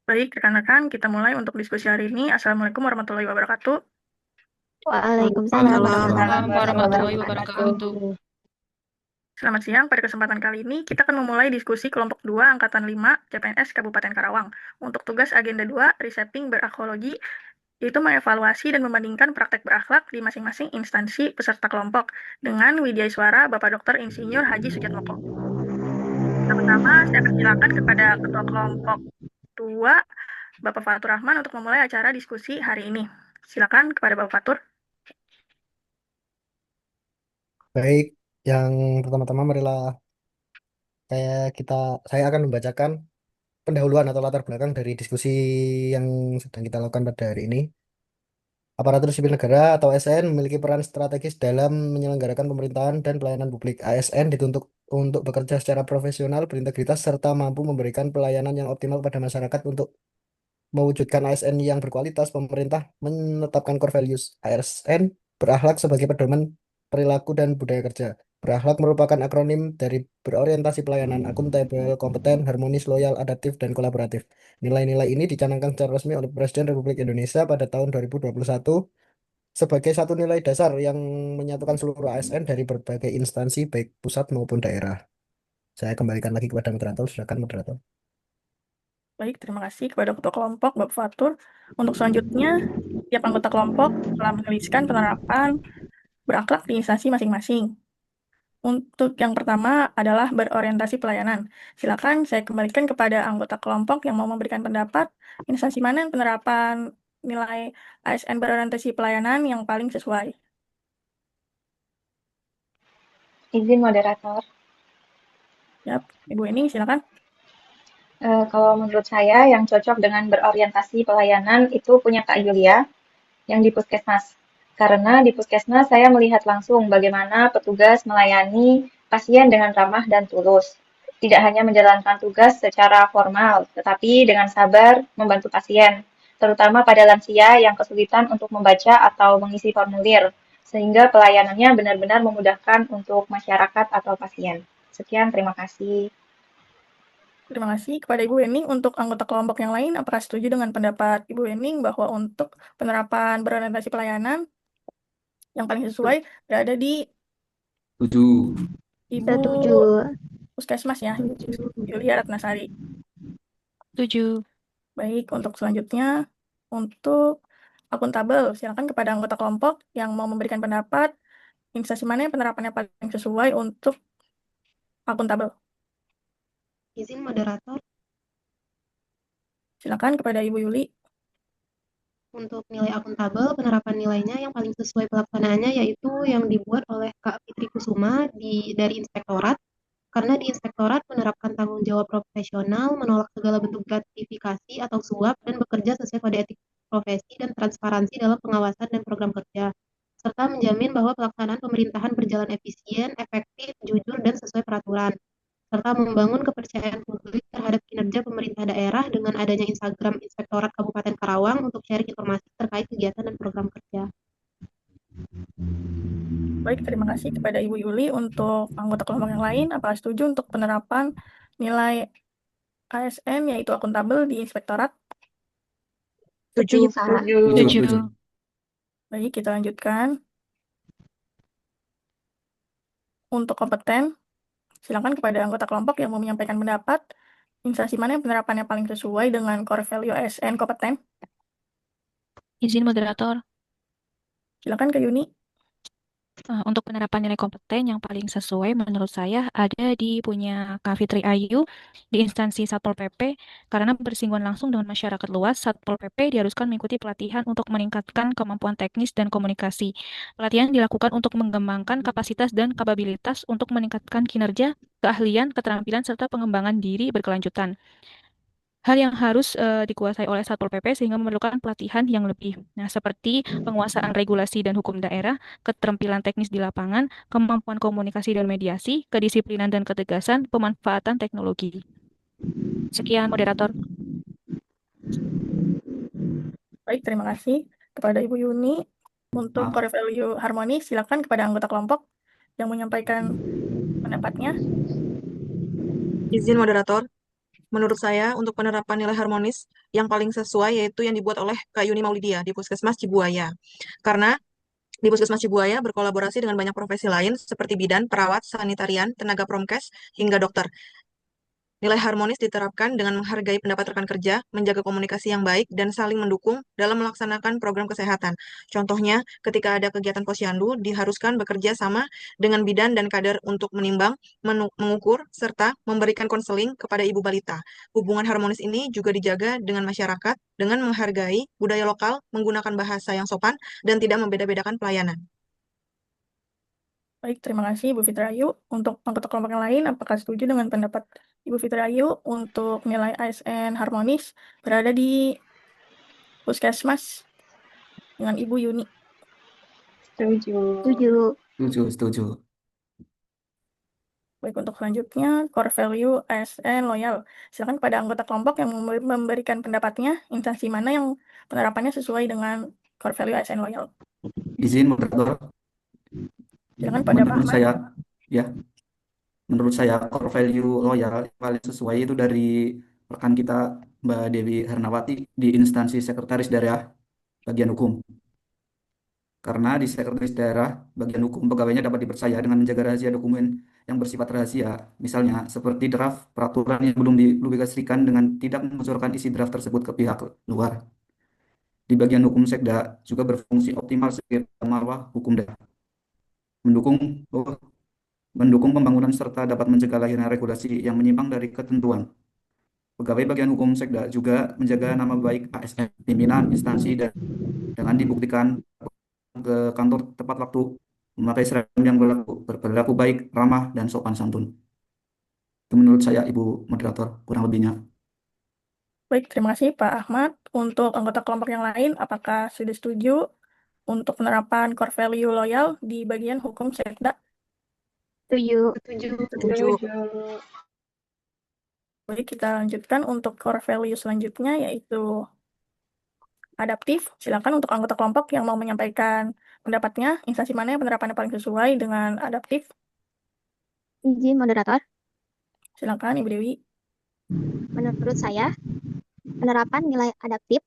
Baik, rekan-rekan, kita mulai untuk diskusi hari ini. Assalamualaikum warahmatullahi wabarakatuh. Waalaikumsalam Waalaikumsalam warahmatullahi warahmatullahi wabarakatuh. wabarakatuh. Selamat siang, pada kesempatan kali ini kita akan memulai diskusi kelompok 2 Angkatan 5 CPNS Kabupaten Karawang. Untuk tugas agenda 2, Reshaping Berakologi, yaitu mengevaluasi dan membandingkan praktek berakhlak di masing-masing instansi peserta kelompok dengan Widyaswara Bapak Dr. Insinyur Haji Sujatmoko. Pertama, saya persilakan kepada Ketua Kelompok 2, Bapak Fatur Rahman untuk memulai acara diskusi hari ini. Silakan kepada Bapak Fatur. Baik, yang pertama-tama marilah kita saya akan membacakan pendahuluan atau latar belakang dari diskusi yang sedang kita lakukan pada hari ini. Aparatur sipil negara atau ASN memiliki peran strategis dalam menyelenggarakan pemerintahan dan pelayanan publik. ASN dituntut untuk bekerja secara profesional, berintegritas, serta mampu memberikan pelayanan yang optimal pada masyarakat. Untuk mewujudkan ASN yang berkualitas, pemerintah menetapkan core values ASN berakhlak sebagai pedoman perilaku dan budaya kerja. Berakhlak merupakan akronim dari berorientasi pelayanan, akuntabel, kompeten, harmonis, loyal, adaptif, dan kolaboratif. Nilai-nilai ini dicanangkan secara resmi oleh Presiden Republik Indonesia pada tahun 2021 sebagai satu nilai dasar yang menyatukan seluruh ASN dari berbagai instansi, baik pusat maupun daerah. Saya kembalikan lagi kepada moderator, silakan moderator. Baik, terima kasih kepada Ketua Kelompok, Bapak Fatur. Untuk selanjutnya, tiap anggota kelompok telah menuliskan penerapan berakhlak di instansi masing-masing. Untuk yang pertama adalah berorientasi pelayanan. Silakan saya kembalikan kepada anggota kelompok yang mau memberikan pendapat, instansi mana yang penerapan nilai ASN berorientasi pelayanan yang paling sesuai. Izin moderator. Ya, Ibu ini silakan. Kalau menurut saya yang cocok dengan berorientasi pelayanan itu punya Kak Yulia yang di Puskesmas. Karena di Puskesmas saya melihat langsung bagaimana petugas melayani pasien dengan ramah dan tulus. Tidak hanya menjalankan tugas secara formal, tetapi dengan sabar membantu pasien, terutama pada lansia yang kesulitan untuk membaca atau mengisi formulir, sehingga pelayanannya benar-benar memudahkan untuk masyarakat atau pasien. Sekian, terima kasih. Terima kasih kepada Ibu Wening. Untuk anggota kelompok yang lain, apakah setuju dengan pendapat Ibu Wening bahwa untuk penerapan berorientasi pelayanan yang paling sesuai berada di Tujuh. Ibu Setuju. Puskesmas ya, Yulia Ratnasari. Tujuh. Baik, untuk selanjutnya, untuk akuntabel, silakan kepada anggota kelompok yang mau memberikan pendapat, instansi mana yang penerapannya paling sesuai untuk akuntabel. Izin moderator, Silakan kepada Ibu Yuli. untuk nilai akuntabel, penerapan nilainya yang paling sesuai pelaksanaannya yaitu yang dibuat oleh Kak Fitri Kusuma dari Inspektorat, karena di Inspektorat menerapkan tanggung jawab profesional, menolak segala bentuk gratifikasi atau suap, dan bekerja sesuai kode etik profesi dan transparansi dalam pengawasan dan program kerja, serta menjamin bahwa pelaksanaan pemerintahan berjalan efisien, efektif, jujur, dan sesuai peraturan, serta membangun kepercayaan publik terhadap kinerja pemerintah daerah dengan adanya Instagram Inspektorat Kabupaten Karawang untuk sharing informasi terkait kegiatan dan program kerja. Baik, terima kasih kepada Ibu Yuli. Untuk anggota kelompok yang lain, apakah setuju untuk penerapan nilai ASN yaitu akuntabel di Inspektorat? Setuju, Kak. Tujuh. Baik, kita lanjutkan. Untuk kompeten, silakan kepada anggota kelompok yang mau menyampaikan pendapat, instansi mana yang penerapannya paling sesuai dengan core value ASN kompeten. Izin moderator, Silakan ke Yuni. untuk penerapan nilai kompeten yang paling sesuai menurut saya ada di punya Kak Fitri Ayu di instansi Satpol PP karena bersinggungan langsung dengan masyarakat luas. Satpol PP diharuskan mengikuti pelatihan untuk meningkatkan kemampuan teknis dan komunikasi. Pelatihan dilakukan untuk mengembangkan kapasitas dan kapabilitas untuk meningkatkan kinerja, keahlian, keterampilan, serta pengembangan diri berkelanjutan. Hal yang harus dikuasai oleh Satpol PP sehingga memerlukan pelatihan yang lebih. Nah, seperti penguasaan regulasi dan hukum daerah, keterampilan teknis di lapangan, kemampuan komunikasi dan mediasi, kedisiplinan dan ketegasan, pemanfaatan teknologi. Sekian, moderator. Baik, terima kasih kepada Ibu Yuni. Untuk core value harmoni, silakan kepada anggota kelompok yang menyampaikan pendapatnya. Izin moderator, menurut saya untuk penerapan nilai harmonis yang paling sesuai yaitu yang dibuat oleh Kak Yuni Maulidia di Puskesmas Cibuaya. Karena di Puskesmas Cibuaya berkolaborasi dengan banyak profesi lain seperti bidan, perawat, sanitarian, tenaga promkes, hingga dokter. Nilai harmonis diterapkan dengan menghargai pendapat rekan kerja, menjaga komunikasi yang baik, dan saling mendukung dalam melaksanakan program kesehatan. Contohnya, ketika ada kegiatan posyandu, diharuskan bekerja sama dengan bidan dan kader untuk menimbang, mengukur, serta memberikan konseling kepada ibu balita. Hubungan harmonis ini juga dijaga dengan masyarakat, dengan menghargai budaya lokal, menggunakan bahasa yang sopan, dan tidak membeda-bedakan pelayanan. Baik, terima kasih Ibu Fitrayu. Untuk anggota kelompok yang lain, apakah setuju dengan pendapat Ibu Fitrayu untuk nilai ASN harmonis berada di Puskesmas dengan Ibu Yuni? Setuju. Setuju. Baik, untuk selanjutnya, core value ASN loyal. Silakan kepada anggota kelompok yang memberikan pendapatnya, instansi mana yang penerapannya sesuai dengan core value ASN loyal. Izin moderator. Silakan pada Pak Menurut Ahmad. menurut saya core value loyal yang paling sesuai itu dari rekan kita Mbak Dewi Hernawati di instansi sekretaris daerah bagian hukum. Karena di sekretaris daerah bagian hukum pegawainya dapat dipercaya dengan menjaga rahasia dokumen yang bersifat rahasia. Misalnya seperti draft peraturan yang belum dipublikasikan dengan tidak membocorkan isi draft tersebut ke pihak luar. Di bagian hukum Sekda juga berfungsi optimal sebagai marwah hukum daerah. Mendukung pembangunan serta dapat mencegah lahirnya regulasi yang menyimpang dari ketentuan. Pegawai bagian hukum Sekda juga menjaga nama baik ASN, pimpinan instansi, dan dengan dibuktikan ke kantor tepat waktu, memakai seragam yang berlaku baik, ramah, dan sopan santun. Itu menurut saya, Ibu Moderator, kurang lebihnya. Baik, terima kasih Pak Ahmad. Untuk anggota kelompok yang lain, apakah sudah setuju untuk penerapan core value loyal di bagian hukum Sekda? Setuju. Baik, kita lanjutkan untuk core value selanjutnya, yaitu adaptif. Silakan untuk anggota kelompok yang mau menyampaikan pendapatnya, instansi mana yang penerapannya paling sesuai dengan adaptif. Izin moderator, Silakan Ibu Dewi. menurut saya, penerapan nilai adaptif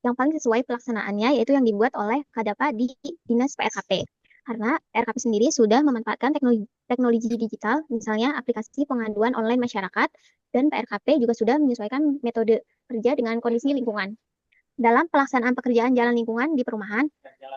yang paling sesuai pelaksanaannya yaitu yang dibuat oleh Kadapa di Dinas PRKP. Karena PRKP sendiri sudah memanfaatkan teknologi digital, misalnya aplikasi pengaduan online masyarakat, dan PRKP juga sudah menyesuaikan metode kerja dengan kondisi lingkungan. Dalam pelaksanaan pekerjaan jalan lingkungan di perumahan,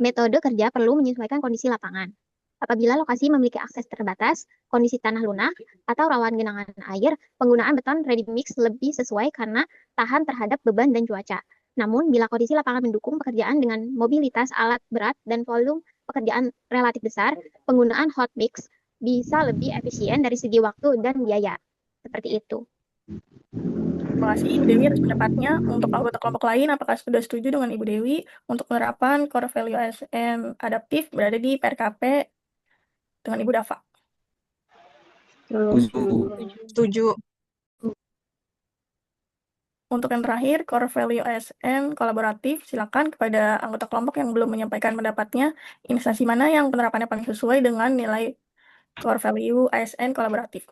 metode kerja perlu menyesuaikan kondisi lapangan. Apabila lokasi memiliki akses terbatas, kondisi tanah lunak, atau rawan genangan air, penggunaan beton ready mix lebih sesuai karena tahan terhadap beban dan cuaca. Namun, bila kondisi lapangan mendukung pekerjaan dengan mobilitas alat berat dan volume pekerjaan relatif besar, penggunaan hot mix bisa lebih efisien dari segi waktu dan biaya. Seperti itu. Terima kasih Ibu Dewi atas pendapatnya. Untuk anggota kelompok lain, apakah sudah setuju dengan Ibu Dewi untuk penerapan core value ASN adaptif berada di PRKP dengan Ibu Dafa? Setuju. Untuk yang terakhir, core value ASN kolaboratif, silakan kepada anggota kelompok yang belum menyampaikan pendapatnya, instansi mana yang penerapannya paling sesuai dengan nilai core value ASN kolaboratif.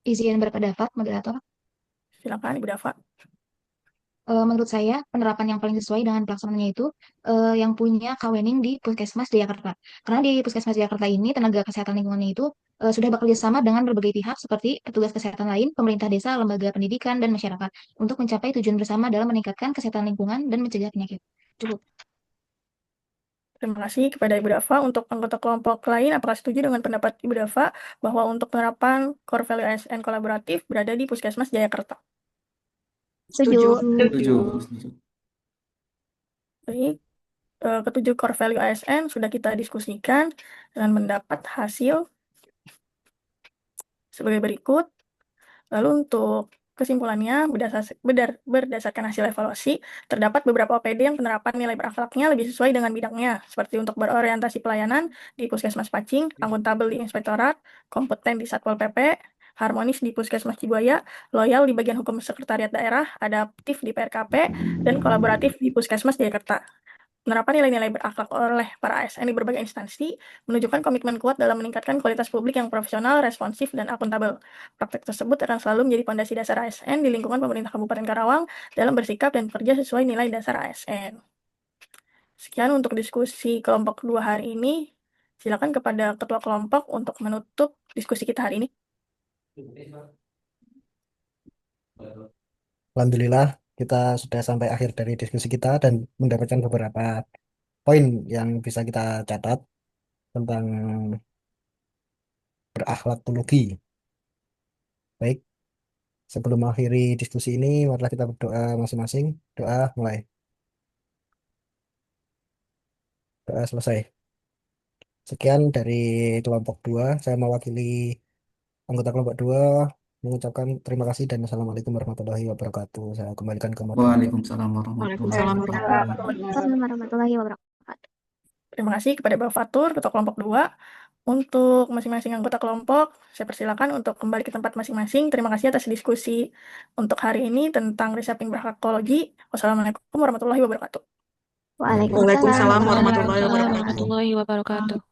Izin berpendapat, moderator. Silakan Ibu Dafa. Menurut saya, penerapan yang paling sesuai dengan pelaksanaannya itu yang punya kawening di Puskesmas Jakarta. Karena di Puskesmas Jakarta ini, tenaga kesehatan lingkungannya itu sudah bekerja sama dengan berbagai pihak seperti petugas kesehatan lain, pemerintah desa, lembaga pendidikan, dan masyarakat untuk mencapai tujuan bersama dalam meningkatkan kesehatan lingkungan dan mencegah penyakit. Cukup. Terima kasih kepada Ibu Dafa. Untuk anggota kelompok lain, apakah setuju dengan pendapat Ibu Dafa bahwa untuk penerapan core value ASN kolaboratif berada di Puskesmas Jayakarta? Setuju. Baik, ketujuh core value ASN sudah kita diskusikan dengan mendapat hasil sebagai berikut. Lalu untuk kesimpulannya, berdasarkan hasil evaluasi, terdapat beberapa OPD yang penerapan nilai berakhlaknya lebih sesuai dengan bidangnya, seperti untuk berorientasi pelayanan di Puskesmas Pacing, akuntabel di Inspektorat, kompeten di Satpol PP, harmonis di Puskesmas Cibuaya, loyal di bagian hukum sekretariat daerah, adaptif di PRKP, dan kolaboratif di Puskesmas Jakarta. Penerapan nilai-nilai berakhlak oleh para ASN di berbagai instansi menunjukkan komitmen kuat dalam meningkatkan kualitas publik yang profesional, responsif, dan akuntabel. Praktek tersebut akan selalu menjadi fondasi dasar ASN di lingkungan pemerintah Kabupaten Karawang dalam bersikap dan bekerja sesuai nilai dasar ASN. Sekian untuk diskusi kelompok 2 hari ini. Silakan kepada ketua kelompok untuk menutup diskusi kita hari ini. Alhamdulillah, kita sudah sampai akhir dari diskusi kita dan mendapatkan beberapa poin yang bisa kita catat tentang berakhlakologi. Baik, sebelum mengakhiri diskusi ini, marilah kita berdoa masing-masing. Doa mulai. Doa selesai. Sekian dari kelompok 2. Saya mewakili anggota kelompok 2 mengucapkan terima kasih dan Assalamualaikum warahmatullahi wabarakatuh. Saya kembalikan ke moderator. Waalaikumsalam warahmatullahi Waalaikumsalam wabarakatuh. Assalamualaikum warahmatullahi wabarakatuh. Terima kasih kepada Bapak Fatur, ketua kelompok 2. Untuk masing-masing anggota kelompok, saya persilakan untuk kembali ke tempat masing-masing. Terima kasih atas diskusi untuk hari ini tentang reshaping berakhlakologi. Wassalamualaikum warahmatullahi wabarakatuh. Waalaikumsalam warahmatullahi Waalaikumsalam wabarakatuh. warahmatullahi wabarakatuh.